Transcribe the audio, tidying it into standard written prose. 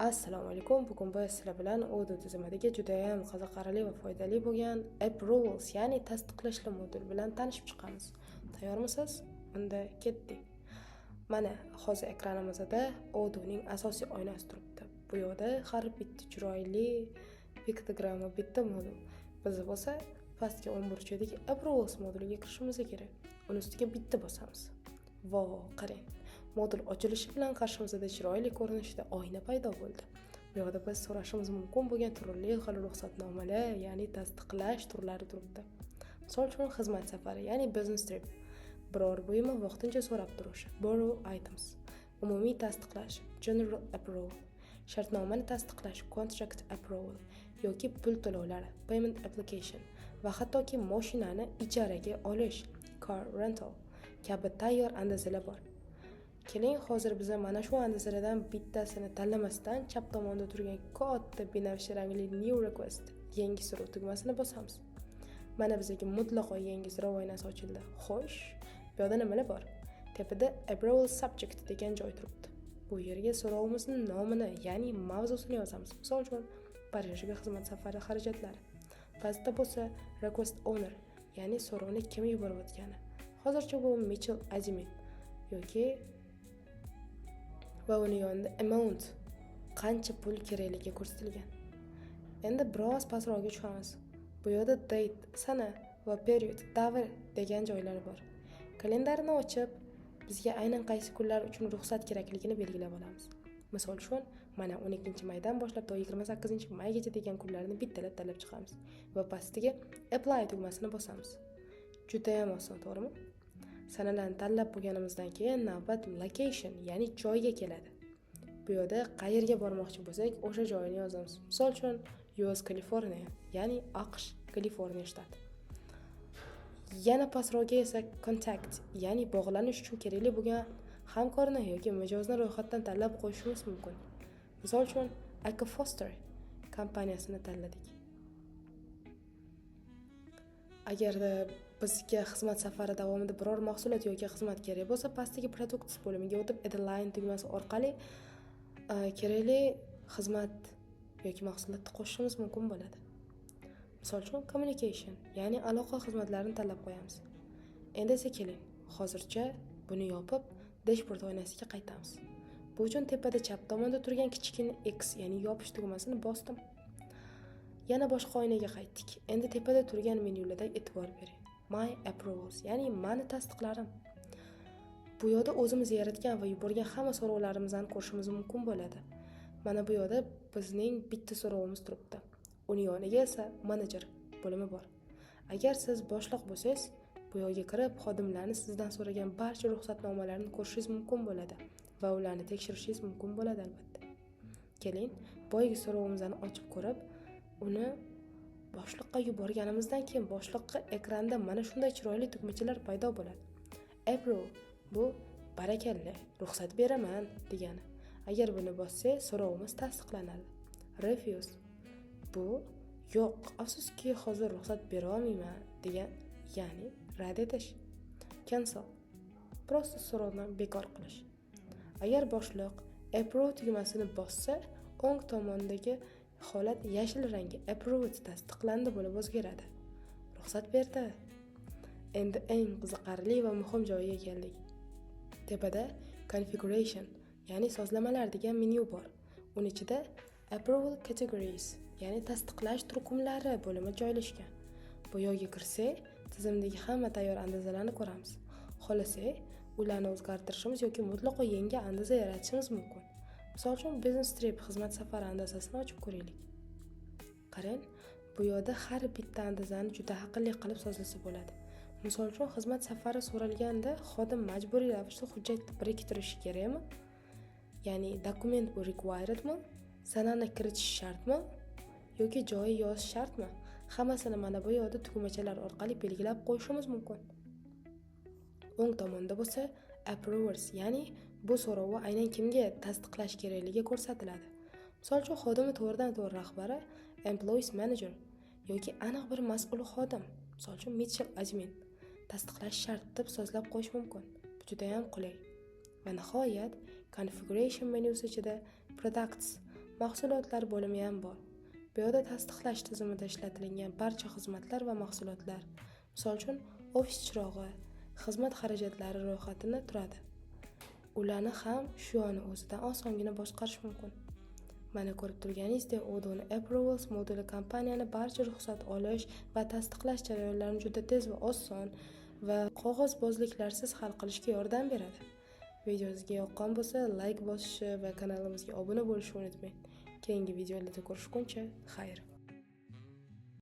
Assalomu alaykum. Bugun biz sizlar bilan Odoo tizimidagi juda ham qiziqarli va foydali bo'lgan Approvals, ya'ni tasdiqlashli modul bilan tanishib chiqamiz. Tayyormisiz? Unda ketdik. Mana hozir ekranimizda Odooning asosiy oynasi turibdi. Bu yerda har bitta chiroyli piktogramma bitta modul. Biz bo'lsa pastga 'o'n burchakdagi Approvals moduliga kirishimiz kerak. Uni ustiga bitta bosamiz. Voh, qarang. Modul ochilishi bilan qarshimizda chiroyli ko'rinishda oyna paydo bo'ldi. Bu yerda biz so'rashimiz mumkin bo'lgan turli xil ruxsatnomalar, ya'ni tasdiqlash turlari turibdi. Misol uchun xizmat safari, ya'ni business trip, biror buyumni vaqtincha so'rab turish, borrow items, umumiy tasdiqlash, general approval, shartnomani tasdiqlash, contract approval yoki pul to'lovlari, payment application va hattoki mashinani ijaraga olish, car rental kabi tayyor andazalar bor. Keling, hozir biz mana shu andazalardan bittasini tanlamasdan chap tomonda turgan katta binafsha rangli New Request yangi so'rov tugmasini bosamiz. Mana bizga mutlaqo yangi so'rov oynasi ochildi. Xo'sh, bu yerda nimalar bor? Tepada Approval Subject degan joy turibdi. Bu yerga so'rovimizning nomini, ya'ni mavzusini yozamiz. Misol uchun, Parijga xizmat safari xarajatlari. Pastda bo'lsa Request Owner, ya'ni so'rovni kim yuborayotgani. Hozircha bu Mitchell Azimin yoki va uni yonida amount, qancha pul kerakligi ko'rsatilgan. Endi biroz pastroqga tushamiz. Bu yerda date, sana va period, davr degan joylar bor. Kalendarni ochib, bizga aynan qaysi kunlar uchun ruxsat kerakligini belgilab olamiz. Misol uchun, mana 12-maydan boshlab to 28-maygacha degan kunlarni bittalab tanlab chiqamiz va pastiga apply tugmasini bosamiz. Juda ham oson, to'g'rimi? Sanalarni tanlab bo'lganimizdan keyin navbat location, ya'ni joyga keladi. Bu yerda qayerga bormoqchi bo'lsak, o'sha joyni yozamiz. Misol uchun, US California, ya'ni AQSh Kaliforniya shtati. Yana pastroqga esa contact, ya'ni bog'lanish uchun kerakli bo'lgan hamkorni yoki mijozni ro'yxatdan tanlab qo'yishimiz mumkin. Misol uchun, Aka Foster kompaniyasini tanladik. Agarda bizga xizmat safari davomida biror mahsulot yoki xizmat kerak bo'lsa, pastdagi products bo'limiga o'tib add line tugmasi orqali kerakli xizmat yoki mahsulotni qo'shishimiz mumkin bo'ladi. Misol uchun communication, ya'ni aloqa xizmatlarini tanlab qo'yamiz. Endi esa keling, hozircha buni yopib dashboard oynasiga qaytamiz. Bu uchun tepada chap tomonda turgan kichkina X, ya'ni yopish tugmasini bosdim. Yana boshqa oynaga qaytdik. Endi tepada turgan menyularda e'tibor bering. My approvals, ya'ni mani tasdiqlarim. Bu yerda o'zimiz yaratgan va yuborgan hamma so'rovlarimizni ko'rishimiz mumkin bo'ladi. Mana bu yerda bizning bitta so'rovimiz turibdi. Uning yoniga esa manager bo'limi bor. Agar siz boshliq bo'lsangiz, bu yerga kirib xodimlarni sizdan so'ragan barcha ruxsatnomalarni ko'rishingiz mumkin bo'ladi va ularni tekshirishingiz mumkin bo'ladi albatta. Keling, boyagi so'rovimizni ochib ko'rib, uni boshliqqa yuborganimizdan keyin boshliqqa ekranda mana shunday chiroyli tugmachalar paydo bo'ladi. Approve bu barakalla, ruxsat beraman degani. Agar buni bossak, so'rovimiz tasdiqlanadi. Refuse bu yo'q, afsuski hozir ruxsat bera olmayman degan, ya'ni rad etish. Cancel prosta so'rovni bekor qilish. Agar boshliq approve tugmasini bossa, o'ng tomondagi holat yashil rangi approved tasdiqlandi bo'lib o'zgaradi. Ruxsat berdi. Endi eng qiziqarli va muhim joyiga keldik. Tepada configuration, ya'ni sozlamalar degan menyu bor. Uning ichida approval categories, ya'ni tasdiqlash turkumlari bo'limi joylashgan. Bu yerga kirsak, tizimdagi hamma tayyor andazalarni ko'ramiz. Xohlasak, ularni o'zgartirishimiz yoki mutlaqo yangi andaza yaratishimiz mumkin. Misol uchun, business trip xizmat safari andazasini ochib ko'raylik. Qarang, bu yerda har bitta andazani juda aqlli qilib sozlasa bo'ladi. Misol uchun, xizmat safari so'ralganda xodim majburiy ravishda hujjatni biriktirishi kerakmi? Ya'ni dokument bu requiredmi? Sanani kiritish shartmi? Yoki joyi yozish shartmi? Hammasini mana bu yerda tugmachalar orqali belgilab qo'yishimiz mumkin. O'ng tomonda bo'lsa approvers, ya'ni bu so'rovni aynan kimga tasdiqlash kerakligi ko'rsatiladi. Misol uchun, xodimning to'g'ridan-to'g'ri rahbari, employees manager yoki aniq bir mas'ul xodim, misol uchun Mitchell Azimin tasdiqlash shart deb sozlab qo'yish mumkin. Bu juda ham qulay. Va nihoyat, configuration menyusi ichida products, mahsulotlar bo'limi ham bor. Bu yerda tasdiqlash tizimida ishlatilgan barcha xizmatlar va mahsulotlar, misol uchun ofis chirog'i, xizmat xarajatlari ro'yxatini turadi. Ularni ham shu yoni o'zidan osongina boshqarish mumkin. Mana ko'rib turganingizdek, Odoo Approvals moduli kompaniyani barcha ruxsat olish va tasdiqlash jarayonlarini juda tez va oson va qog'ozbozliklarsiz hal qilishga yordam beradi. Video sizga yoqqan bo'lsa, like bosishni va kanalimizga obuna bo'lishni unutmang. Keyingi videolarda ko'rishguncha, xayr.